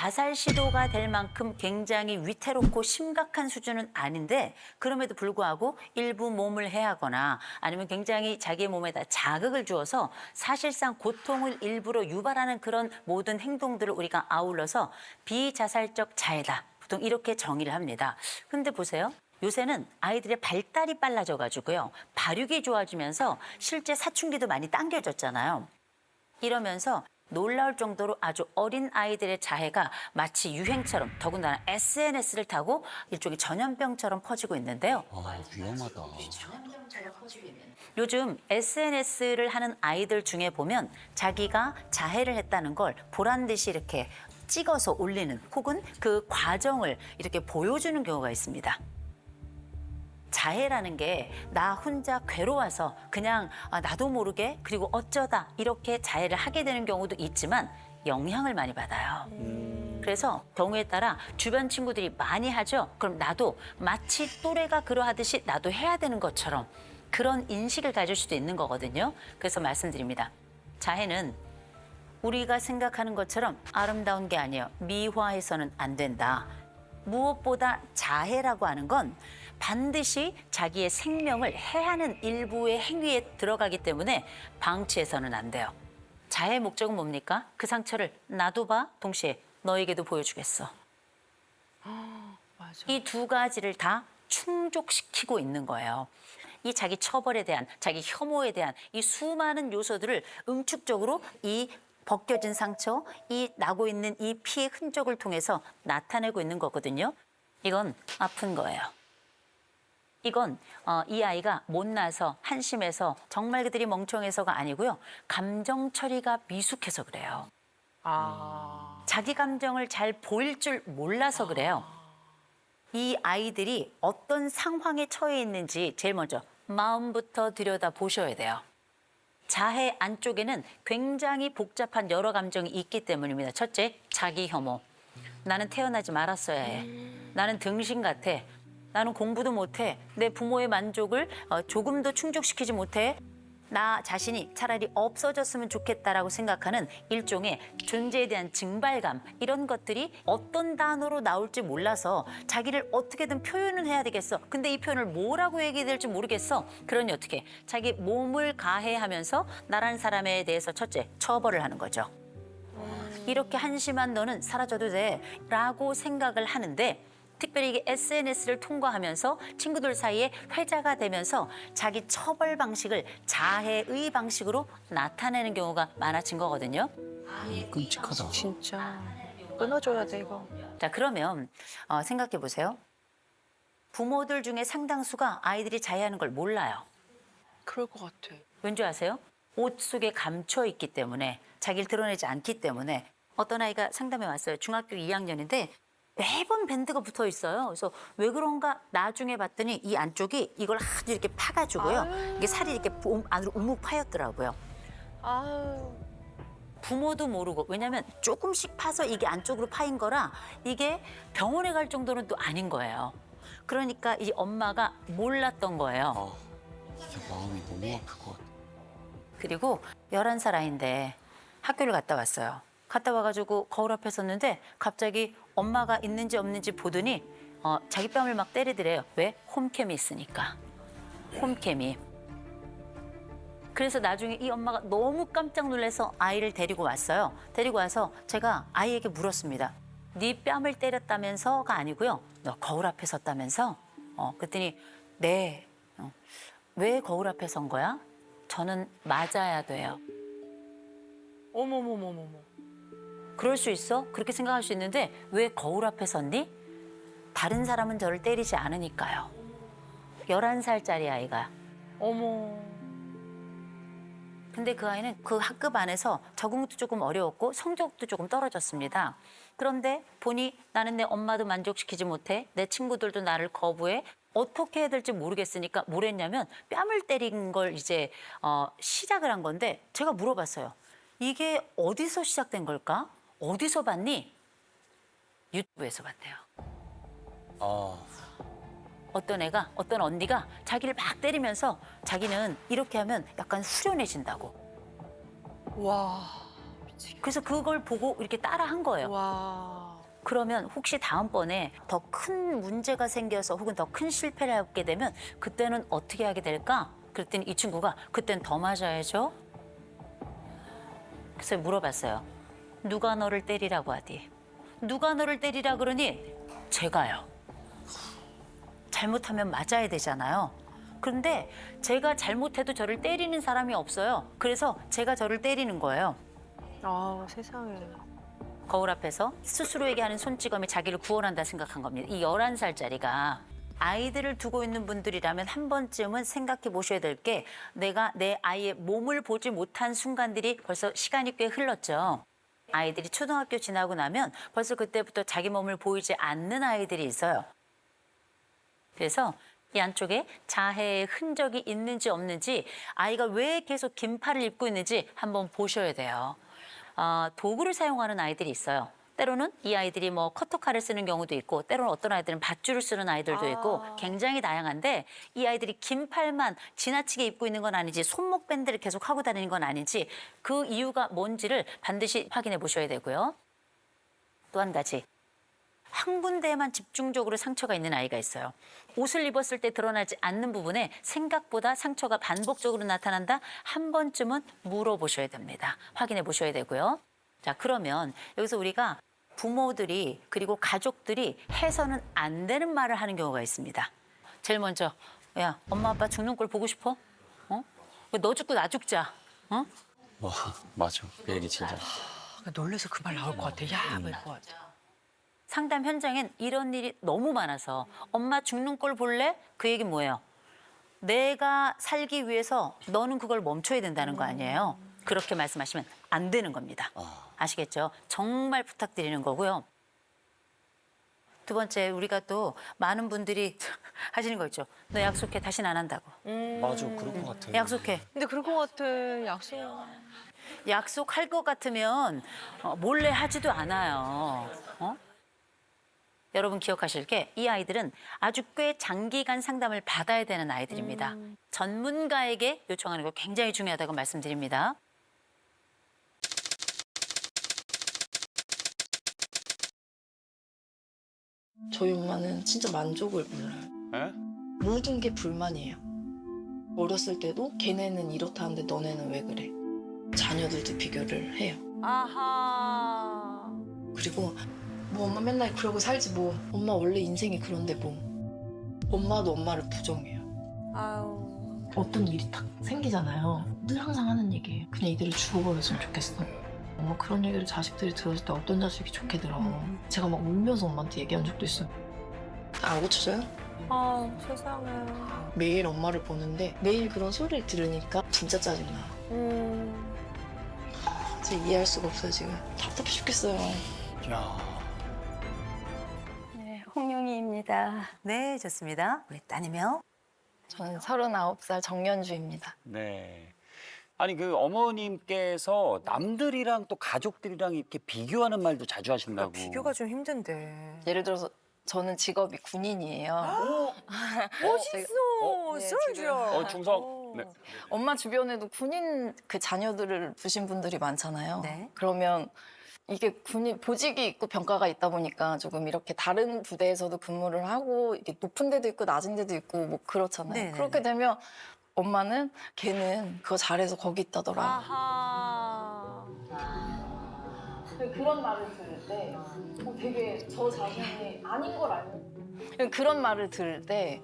자살 시도가 될 만큼 굉장히 위태롭고 심각한 수준은 아닌데 그럼에도 불구하고 일부 몸을 해하거나 아니면 굉장히 자기의 몸에다 자극을 주어서 사실상 고통을 일부러 유발하는 그런 모든 행동들을 우리가 아울러서 비자살적 자해다. 보통 이렇게 정의를 합니다. 근데 보세요. 요새는 아이들의 발달이 빨라져 가지고요. 발육이 좋아지면서 실제 사춘기도 많이 당겨졌잖아요. 이러면서 놀라울 정도로 아주 어린 아이들의 자해가 마치 유행처럼 더군다나 SNS를 타고 일종의 전염병처럼 퍼지고 있는데요. 아, 위험하다. 요즘 SNS를 하는 아이들 중에 보면 자기가 자해를 했다는 걸 보란 듯이 이렇게 찍어서 올리는 혹은 그 과정을 이렇게 보여주는 경우가 있습니다. 자해라는 게 나 혼자 괴로워서 그냥 나도 모르게 그리고 어쩌다 이렇게 자해를 하게 되는 경우도 있지만 영향을 많이 받아요. 그래서 경우에 따라 주변 친구들이 많이 하죠. 그럼 나도 마치 또래가 그러하듯이 나도 해야 되는 것처럼 그런 인식을 가질 수도 있는 거거든요. 그래서 말씀드립니다. 자해는 우리가 생각하는 것처럼 아름다운 게 아니에요. 미화해서는 안 된다. 무엇보다 자해라고 하는 건 반드시 자기의 생명을 해하는 일부의 행위에 들어가기 때문에 방치해서는 안 돼요. 자해의 목적은 뭡니까? 그 상처를 나도 봐, 동시에 너에게도 보여주겠어. 맞아. 이 두 가지를 다 충족시키고 있는 거예요. 이 자기 처벌에 대한, 자기 혐오에 대한 이 수많은 요소들을 응축적으로 이 벗겨진 상처, 이 나고 있는 이 피의 흔적을 통해서 나타내고 있는 거거든요. 이건 아픈 거예요. 이건 이 아이가 못나서 한심해서 정말 그들이 멍청해서가 아니고요. 감정 처리가 미숙해서 그래요. 아. 자기 감정을 잘 보일 줄 몰라서 그래요. 이 아이들이 어떤 상황에 처해 있는지 제일 먼저 마음부터 들여다 보셔야 돼요. 자해 안쪽에는 굉장히 복잡한 여러 감정이 있기 때문입니다. 첫째, 자기 혐오. 나는 태어나지 말았어야 해. 나는 등신 같아. 나는 공부도 못해. 내 부모의 만족을 조금도 충족시키지 못해. 나 자신이 차라리 없어졌으면 좋겠다라고 생각하는 일종의 존재에 대한 증발감, 이런 것들이 어떤 단어로 나올지 몰라서 자기를 어떻게든 표현은 해야 되겠어. 근데 이 표현을 뭐라고 얘기해야 될지 모르겠어. 그러니 어떻게 자기 몸을 가해하면서 나라는 사람에 대해서 첫째 처벌을 하는 거죠. 이렇게 한심한 너는 사라져도 돼 라고 생각을 하는데, 특별히 이게 SNS를 통과하면서 친구들 사이에 회자가 되면서 자기 처벌 방식을 자해의 방식으로 나타내는 경우가 많아진 거거든요. 끔찍하다. 진짜 끊어줘야 돼 이거. 자, 그러면 생각해 보세요. 부모들 중에 상당수가 아이들이 자해하는 걸 몰라요. 그럴 것 같아. 왠지 아세요? 옷 속에 감춰 있기 때문에, 자기를 드러내지 않기 때문에. 어떤 아이가 상담해 왔어요. 중학교 2학년인데 매번 밴드가 붙어 있어요. 그래서 왜 그런가 나중에 봤더니 이 안쪽이 이걸 아주 이렇게 파가지고요. 이게 살이 이렇게 안으로 우묵 파였더라고요. 아유. 부모도 모르고, 왜냐면 조금씩 파서 이게 안쪽으로 파인 거라 이게 병원에 갈 정도는 또 아닌 거예요. 그러니까 이 엄마가 몰랐던 거예요. 진짜 마음이 너무 아플 것 같아. 그리고 11살 아이인데 학교를 갔다 왔어요. 갔다 와가지고 거울 앞에 섰는데 갑자기 엄마가 있는지 없는지 보더니 자기 뺨을 막 때리더래요. 왜? 홈캠이 있으니까. 홈캠이. 그래서 나중에 이 엄마가 너무 깜짝 놀라서 아이를 데리고 왔어요. 데리고 와서 제가 아이에게 물었습니다. 네 뺨을 때렸다면서가 아니고요. 너 거울 앞에 섰다면서? 그랬더니 네. 왜 거울 앞에 선 거야? 저는 맞아야 돼요. 어머머머머머. 그럴 수 있어? 그렇게 생각할 수 있는데 왜 거울 앞에 섰니? 다른 사람은 저를 때리지 않으니까요. 11살짜리 아이가. 어머. 근데 그 아이는 그 학급 안에서 적응도 조금 어려웠고 성적도 조금 떨어졌습니다. 그런데 보니 나는 내 엄마도 만족시키지 못해. 내 친구들도 나를 거부해. 어떻게 해야 될지 모르겠으니까 뭘 했냐면 뺨을 때린 걸 이제 시작을 한 건데, 제가 물어봤어요. 이게 어디서 시작된 걸까? 어디서 봤니? 유튜브에서 봤대요. 어떤 언니가 자기를 막 때리면서 자기는 이렇게 하면 약간 후련해진다고. 와. 미치겠다. 그래서 그걸 보고 이렇게 따라 한 거예요. 와. 그러면 혹시 다음번에 더 큰 문제가 생겨서 혹은 더 큰 실패를 하게 되면 그때는 어떻게 하게 될까? 그랬더니 이 친구가 그땐 더 맞아야죠. 그래서 물어봤어요. 누가 너를 때리라고 하디? 누가 너를 때리라 그러니? 제가요. 잘못하면 맞아야 되잖아요. 그런데 제가 잘못해도 저를 때리는 사람이 없어요. 그래서 제가 저를 때리는 거예요. 아 세상에. 거울 앞에서 스스로에게 하는 손찌검이 자기를 구원한다 생각한 겁니다. 이 11살짜리가 아이들을 두고 있는 분들이라면 한 번쯤은 생각해 보셔야 될 게 내가 내 아이의 몸을 보지 못한 순간들이 벌써 시간이 꽤 흘렀죠. 아이들이 초등학교 지나고 나면 벌써 그때부터 자기 몸을 보이지 않는 아이들이 있어요. 그래서 이 안쪽에 자해의 흔적이 있는지 없는지 아이가 왜 계속 긴팔을 입고 있는지 한번 보셔야 돼요. 도구를 사용하는 아이들이 있어요. 때로는 이 아이들이 뭐 커터칼을 쓰는 경우도 있고 때로는 어떤 아이들은 밧줄을 쓰는 아이들도 있고 굉장히 다양한데 이 아이들이 긴팔만 지나치게 입고 있는 건 아닌지 손목 밴드를 계속 하고 다니는 건 아닌지 그 이유가 뭔지를 반드시 확인해 보셔야 되고요. 또 한 가지. 한 군데에만 집중적으로 상처가 있는 아이가 있어요. 옷을 입었을 때 드러나지 않는 부분에 생각보다 상처가 반복적으로 나타난다? 한 번쯤은 물어보셔야 됩니다. 확인해 보셔야 되고요. 자, 그러면 여기서 우리가 부모들이 그리고 가족들이 해서는 안 되는 말을 하는 경우가 있습니다. 제일 먼저, 야, 엄마 아빠 죽는 꼴 보고 싶어? 어? 너 죽고 나 죽자. 어? 와, 맞아. 그 얘기 진짜. 놀래서 그 말 나올 것 같아. 야, 뭐 이거. 상담 현장엔 이런 일이 너무 많아서 엄마 죽는 꼴 볼래? 그 얘기 뭐예요? 내가 살기 위해서 너는 그걸 멈춰야 된다는 거 아니에요? 그렇게 말씀하시면 안 되는 겁니다. 아시겠죠? 정말 부탁드리는 거고요. 두 번째, 우리가 또 많은 분들이 하시는 거 있죠. 너 약속해, 다시는 안 한다고. 맞아, 그럴 것 같아. 약속해. 근데 그럴 것 같아. 약속. 약속할 것 같으면 몰래 하지도 않아요. 어? 여러분 기억하실 게 이 아이들은 아주 꽤 장기간 상담을 받아야 되는 아이들입니다. 전문가에게 요청하는 거 굉장히 중요하다고 말씀드립니다. 저희 엄마는 진짜 만족을 몰라요. 에? 모든 게 불만이에요. 어렸을 때도 걔네는 이렇다는데 너네는 왜 그래? 자녀들도 비교를 해요. 아하. 그리고 뭐 엄마 맨날 그러고 살지 뭐. 엄마 원래 인생이 그런데 뭐. 엄마도 엄마를 부정해요. 아유. 어떤 일이 딱 생기잖아요. 늘 항상 하는 얘기예요. 그냥 이들을 죽어버렸으면 좋겠어. 엄마 그런 얘기를 자식들이 들었을 때 어떤 자식이 좋게 들어. 제가 막 울면서 엄마한테 얘기한 적도 있어요. 안 고쳐져요? 아 세상에. 매일 엄마를 보는데 매일 그런 소리를 들으니까 진짜 짜증나. 진짜 이해할 수가 없어요 지금. 답답해 죽겠어요. 야. 네, 홍영희입니다. 네, 좋습니다. 우리 따님이요. 저는 39살 정연주입니다. 네. 아니 그 어머님께서 남들이랑 또 가족들이랑 이렇게 비교하는 말도 자주 하신다고. 비교가 좀 힘든데. 예를 들어서 저는 직업이 군인이에요. 멋있어. 네, 솔지요. 충성. 네. 엄마 주변에도 군인 그 자녀들을 두신 분들이 많잖아요. 네. 그러면 이게 군인 보직이 있고 병가가 있다 보니까 조금 이렇게 다른 부대에서도 근무를 하고 이게 높은 데도 있고 낮은 데도 있고 뭐 그렇잖아요. 네네네. 그렇게 되면 엄마는 걔는 그거 잘해서 거기 있다더라. 아하. 그런 말을 들을 때 되게 저 자신이 아닌 걸 알면 그런 말을 들을 때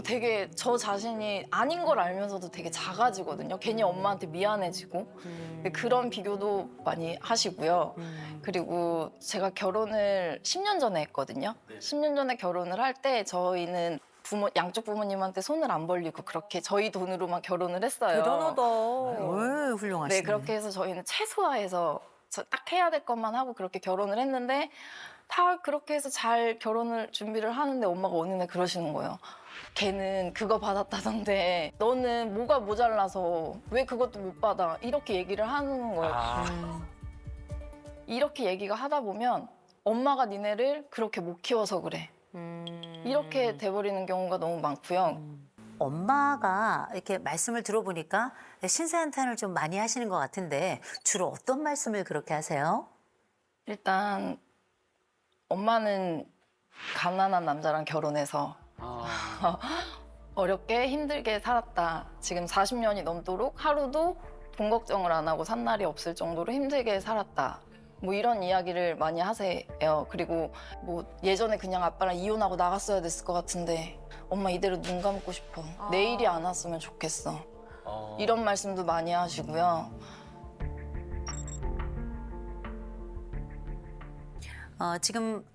되게 저 자신이 아닌 걸 알면서도 되게 작아지거든요. 괜히 엄마한테 미안해지고 그런 비교도 많이 하시고요. 그리고 제가 결혼을 10년 전에 했거든요. 10년 전에 결혼을 할 때 저희는 양쪽 부모님한테 손을 안 벌리고 그렇게 저희 돈으로만 결혼을 했어요. 대단하다. 왜 훌륭하시네. 네, 그렇게 해서 저희는 최소화해서 딱 해야 될 것만 하고 그렇게 결혼을 했는데 다 그렇게 해서 잘 결혼을 준비를 하는데 엄마가 어느 날 그러시는 거예요. 걔는 그거 받았다던데 너는 뭐가 모자라서 왜 그것도 못 받아? 이렇게 얘기를 하는 거예요. 이렇게 얘기가 하다 보면 엄마가 니네를 그렇게 못 키워서 그래. 이렇게 돼버리는 경우가 너무 많고요. 엄마가 이렇게 말씀을 들어보니까 신세한탄을 좀 많이 하시는 것 같은데 주로 어떤 말씀을 그렇게 하세요? 일단 엄마는 가난한 남자랑 결혼해서 어렵게 힘들게 살았다. 지금 40년이 넘도록 하루도 돈 걱정을 안 하고 산 날이 없을 정도로 힘들게 살았다. 뭐 이런 이야기를 많이 하세요. 그리고 뭐 예전에 그냥 아빠랑 이혼하고 나갔어야 됐을 것 같은데 엄마 이대로 눈 감고 싶어. 내일이 안 왔으면 좋겠어. 이런 말씀도 많이 하시고요. 지금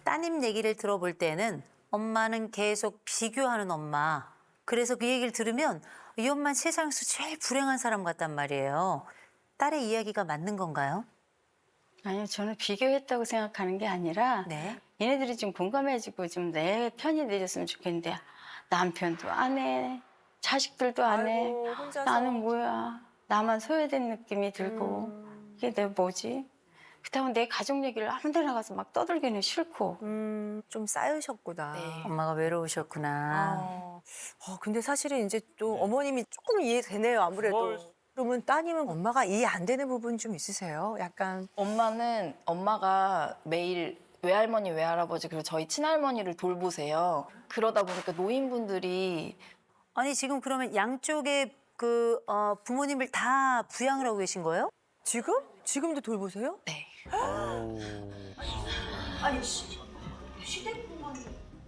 따님 얘기를 들어볼 때는 엄마는 계속 비교하는 엄마. 그래서 그 얘기를 들으면 이 엄마는 세상에서 제일 불행한 사람 같단 말이에요. 딸의 이야기가 맞는 건가요? 아니요, 저는 비교했다고 생각하는 게 아니라 네. 얘네들이 좀 공감해주고 좀 내 편이 돼줬으면 좋겠는데 남편도 안 해, 자식들도 안 해. 아이고, 혼자서. 나는 뭐야, 나만 소외된 느낌이 들고 이게 내 뭐지? 그렇다고 내 가족 얘기를 아무 데나 가서 막 떠들기는 싫고. 좀 쌓이셨구나. 네. 엄마가 외로우셨구나. 근데 사실은 이제 또 어머님이 조금 이해되네요, 아무래도. 그러면 따님은 엄마가 이해 안 되는 부분 좀 있으세요? 약간. 엄마는 엄마가 매일 외할머니, 외할아버지 그리고 저희 친할머니를 돌보세요. 그러다 보니까 노인분들이 아니 지금 그러면 양쪽의 그 부모님을 다 부양을 하고 계신 거예요? 지금? 지금도 돌보세요? 네.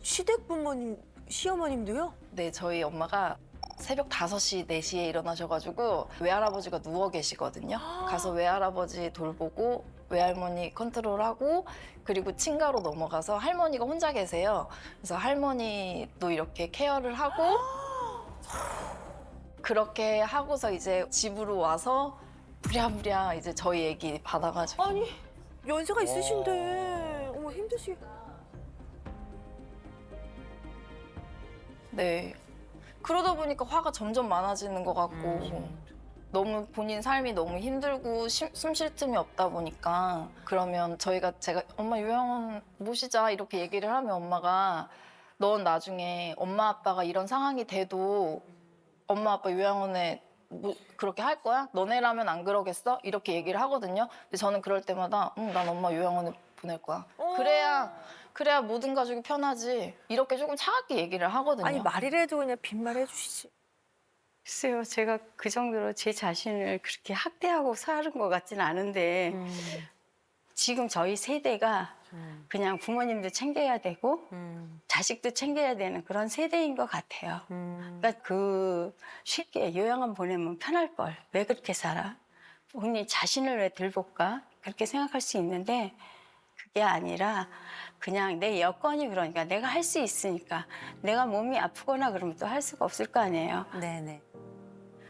시댁 부모님, 시어머님도요? 네, 저희 엄마가 새벽 5시, 4시에 일어나셔가지고 외할아버지가 누워 계시거든요. 가서 외할아버지 돌보고 외할머니 컨트롤하고 그리고 친가로 넘어가서 할머니가 혼자 계세요. 그래서 할머니도 이렇게 케어를 하고 그렇게 하고서 이제 집으로 와서 부랴부랴 이제 저희 얘기 받아가지고 아니, 연세가 있으신데. 어머, 힘드시. 네. 그러다 보니까 화가 점점 많아지는 것 같고 너무 본인 삶이 너무 힘들고 숨 쉴 틈이 없다 보니까 그러면 제가 엄마 요양원 모시자 이렇게 얘기를 하면 엄마가 넌 나중에 엄마 아빠가 이런 상황이 돼도 엄마 아빠 요양원에 뭐 그렇게 할 거야? 너네라면 안 그러겠어? 이렇게 얘기를 하거든요. 근데 저는 그럴 때마다 난 엄마 요양원에 보낼 거야. 그래야 모든 가족이 편하지. 이렇게 조금 차갑게 얘기를 하거든요. 아니, 말이라도 그냥 빈말 해주시지. 글쎄요, 제가 그 정도로 제 자신을 그렇게 학대하고 사는 것 같지는 않은데 지금 저희 세대가 그냥 부모님도 챙겨야 되고 자식도 챙겨야 되는 그런 세대인 것 같아요. 그러니까 그 쉽게 요양원 보내면 편할 걸. 왜 그렇게 살아? 본인 자신을 왜 들볼까? 그렇게 생각할 수 있는데 그게 아니라 그냥 내 여건이 그러니까 내가 할 수 있으니까 내가 몸이 아프거나 그러면 또 할 수가 없을 거 아니에요. 네네.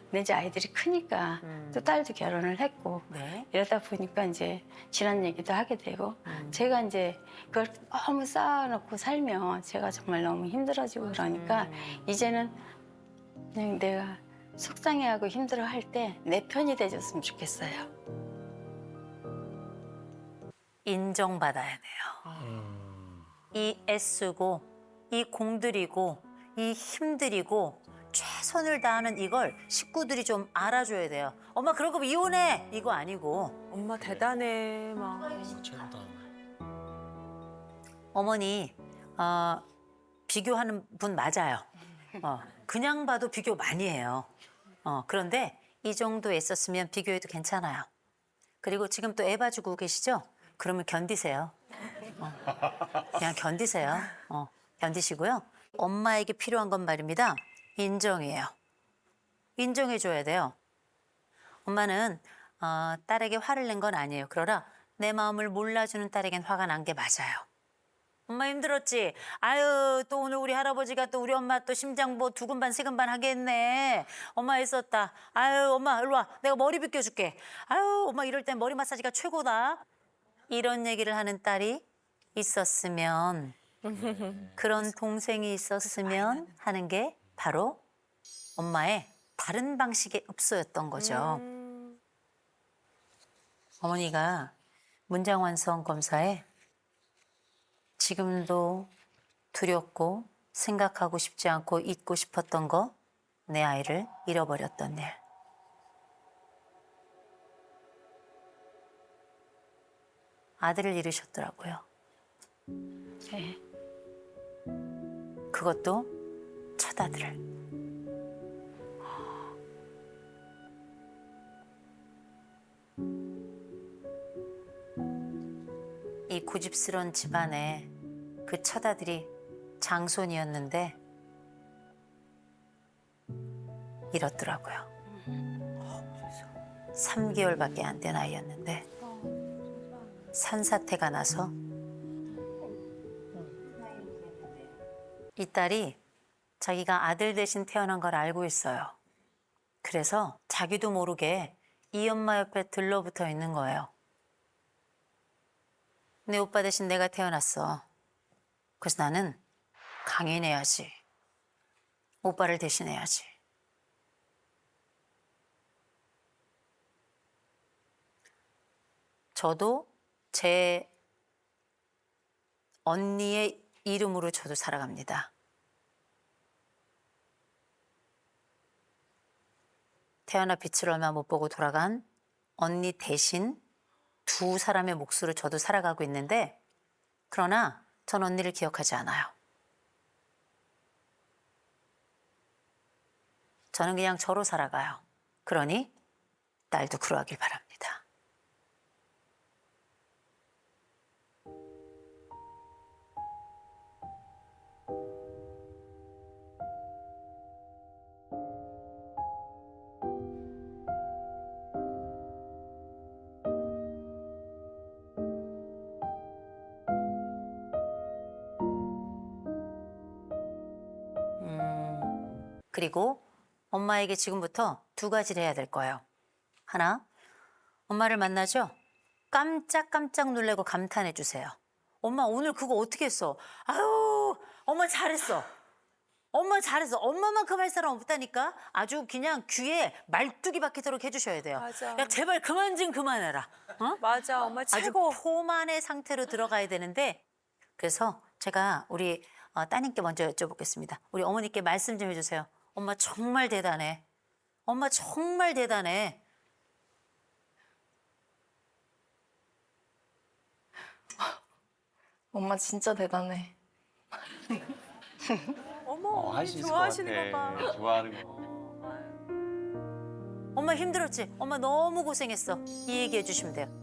근데 이제 아이들이 크니까 또 딸도 결혼을 했고 네. 이러다 보니까 이제 지난 얘기도 하게 되고 제가 이제 그걸 너무 쌓아놓고 살면 제가 정말 너무 힘들어지고 그러니까 이제는 그냥 내가 속상해하고 힘들어할 때 내 편이 돼줬으면 좋겠어요. 인정받아야 돼요. 이 애쓰고 이 공들이고 이 힘들이고 최선을 다하는 이걸 식구들이 좀 알아줘야 돼요. 엄마 그럴 거면 이혼해 이거 아니고 엄마 대단해, 막. 어머니 비교하는 분 맞아요. 그냥 봐도 비교 많이 해요. 그런데 이 정도 애썼으면 비교해도 괜찮아요. 그리고 지금 또 애 봐주고 계시죠? 그러면 견디세요. 그냥 견디세요. 견디시고요. 엄마에게 필요한 건 말입니다. 인정이에요. 인정해줘야 돼요. 엄마는 딸에게 화를 낸 건 아니에요. 그러나 내 마음을 몰라주는 딸에겐 화가 난 게 맞아요. 엄마 힘들었지? 아유 또 오늘 우리 할아버지가 또 우리 엄마 또 심장 뭐 두근반 세근반 하겠네. 엄마 애썼다. 아유 엄마 일로 와. 내가 머리 빗겨줄게. 아유 엄마 이럴 땐 머리 마사지가 최고다. 이런 얘기를 하는 딸이 있었으면 그런 동생이 있었으면 하는 게 바로 엄마의 다른 방식의 읍소였던 거죠. 어머니가 문장완성 검사에 지금도 두렵고 생각하고 싶지 않고 잊고 싶었던 거, 내 아이를 잃어버렸던 일. 아들을 잃으셨더라고요. 네. 그것도 첫 아들을. 이 고집스러운 집안에 그 첫 아들이 장손이었는데 이렇더라고요. 3개월밖에 안 된 아이였는데 산사태가 나서 이 딸이 자기가 아들 대신 태어난 걸 알고 있어요. 그래서 자기도 모르게 이 엄마 옆에 들러붙어 있는 거예요. 내 오빠 대신 내가 태어났어. 그래서 나는 강인해야지. 오빠를 대신해야지. 저도 제 언니의 이름으로 저도 살아갑니다. 태어나 빛을 얼마 못 보고 돌아간 언니 대신 두 사람의 몫으로 저도 살아가고 있는데, 그러나 전 언니를 기억하지 않아요. 저는 그냥 저로 살아가요. 그러니 딸도 그러하길 바랍니다. 그리고 엄마에게 지금부터 두 가지를 해야 될 거예요. 하나, 엄마를 만나죠? 깜짝깜짝 놀래고 감탄해 주세요. 엄마 오늘 그거 어떻게 했어? 아유, 엄마 잘했어. 엄마 잘했어. 엄마만큼 할 사람 없다니까? 아주 그냥 귀에 말뚝이 박히도록 해주셔야 돼요. 맞아. 야, 제발 그만 좀 그만해라. 어? 맞아, 엄마 아주 최고. 포만의 상태로 들어가야 되는데, 그래서 제가 우리 따님께 먼저 여쭤보겠습니다. 우리 어머니께 말씀 좀 해주세요. 엄마 정말 대단해. 엄마 정말 대단해. 엄마 진짜 대단해. 어머, 할 수 어머니 있을 좋아하시는 것 거 같아. 봐. 좋아하는 거. 엄마 힘들었지? 엄마 너무 고생했어. 이 얘기 해주시면 돼요.